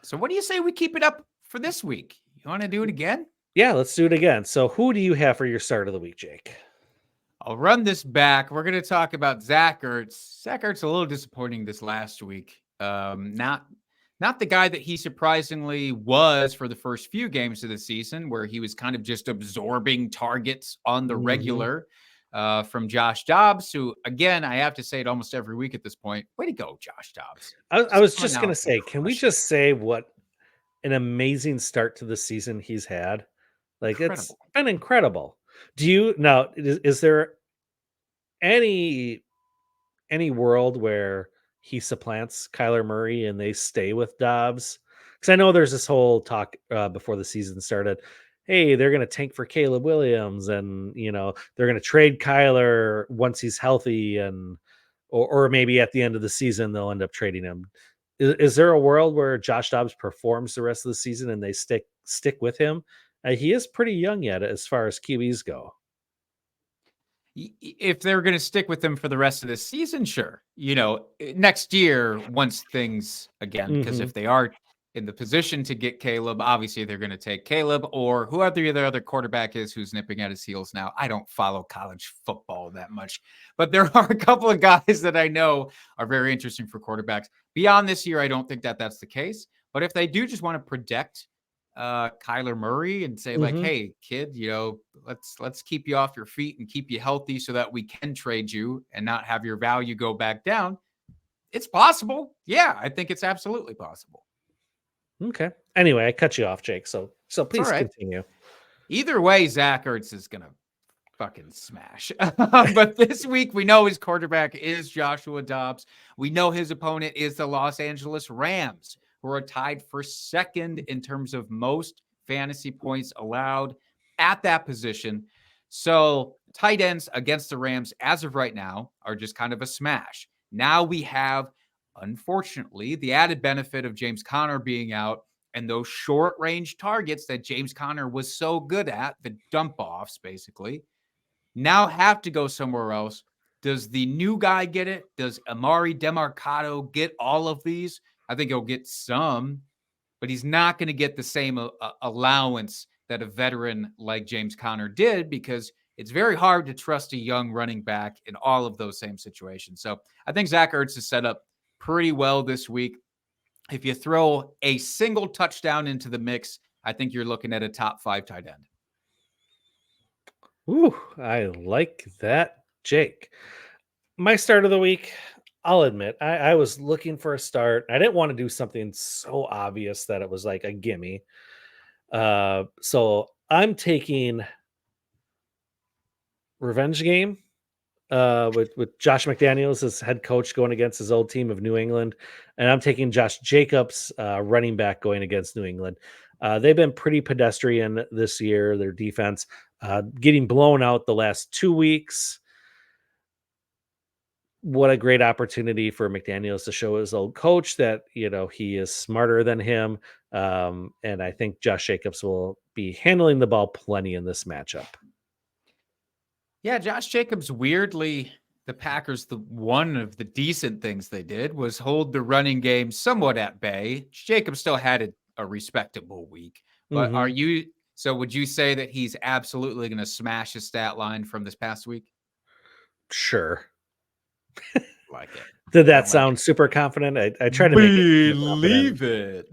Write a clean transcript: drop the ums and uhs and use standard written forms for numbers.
So what do you say we keep it up for this week? You want to do it again? Yeah, let's do it again. So who do you have for your start of the week, Jake? I'll run this back. We're going to talk about Zach Ertz. Zach Ertz a little disappointing this last week. Not the guy that he surprisingly was for the first few games of the season, where he was kind of just absorbing targets on the regular from Josh Dobbs, who, again, I have to say it almost every week at this point. Way to go, Josh Dobbs. I was Coming just going to out and say, can we crushing it. just say what an amazing start to the season he's had? Like, it's Incredible. been incredible. Do you now, is there any world where he supplants Kyler Murray and they stay with Dobbs? Because I know there's this whole talk before the season started. Hey, they're going to tank for Caleb Williams, and they're going to trade Kyler once he's healthy, and or maybe at the end of the season they'll end up trading him. Is there a world where Josh Dobbs performs the rest of the season and they stick with him? He is pretty young yet as far as QBs go. If they're going to stick with them for the rest of the season, sure. Next year, once things again, because if they are in the position to get Caleb, obviously they're going to take Caleb or whoever the other quarterback is who's nipping at his heels now. I don't follow college football that much, but there are a couple of guys that I know are very interesting for quarterbacks. Beyond this year, I don't think that that's the case. But if they do just want to protect Kyler Murray and say like, hey, kid, let's keep you off your feet and keep you healthy so that we can trade you and not have your value go back down. It's possible. Yeah, I think it's absolutely possible. Okay. Anyway, I cut you off, Jake. So please continue. Either way, Zach Ertz is gonna fucking smash. But this week we know his quarterback is Joshua Dobbs. We know his opponent is the Los Angeles Rams, who are tied for second in terms of most fantasy points allowed at that position. So tight ends against the Rams as of right now are just kind of a smash. Now we have, unfortunately, the added benefit of James Conner being out and those short range targets that James Conner was so good at, the dump offs basically, now have to go somewhere else. Does the new guy get it? Does Amari Demarcado get all of these? I think he'll get some, but he's not going to get the same allowance that a veteran like James Conner did, because it's very hard to trust a young running back in all of those same situations. So I think Zach Ertz is set up pretty well this week. If you throw a single touchdown into the mix, I think you're looking at a top 5 tight end. Ooh, I like that, Jake. My start of the week, I'll admit, I was looking for a start. I didn't want to do something so obvious that it was like a gimme. So I'm taking revenge game with Josh McDaniels as head coach going against his old team of New England, and I'm taking Josh Jacobs, running back, going against New England. They've been pretty pedestrian this year. Their defense getting blown out the last 2 weeks. What a great opportunity for McDaniels to show his old coach that he is smarter than him, and I think Josh Jacobs will be handling the ball plenty in this matchup. Yeah, Josh Jacobs, weirdly, the Packers, one of the decent things they did was hold the running game somewhat at bay. Jacobs still had a respectable week, but would you say that he's absolutely going to smash his stat line from this past week? Sure. Like it. Did that sound super confident? I try to make it believe it.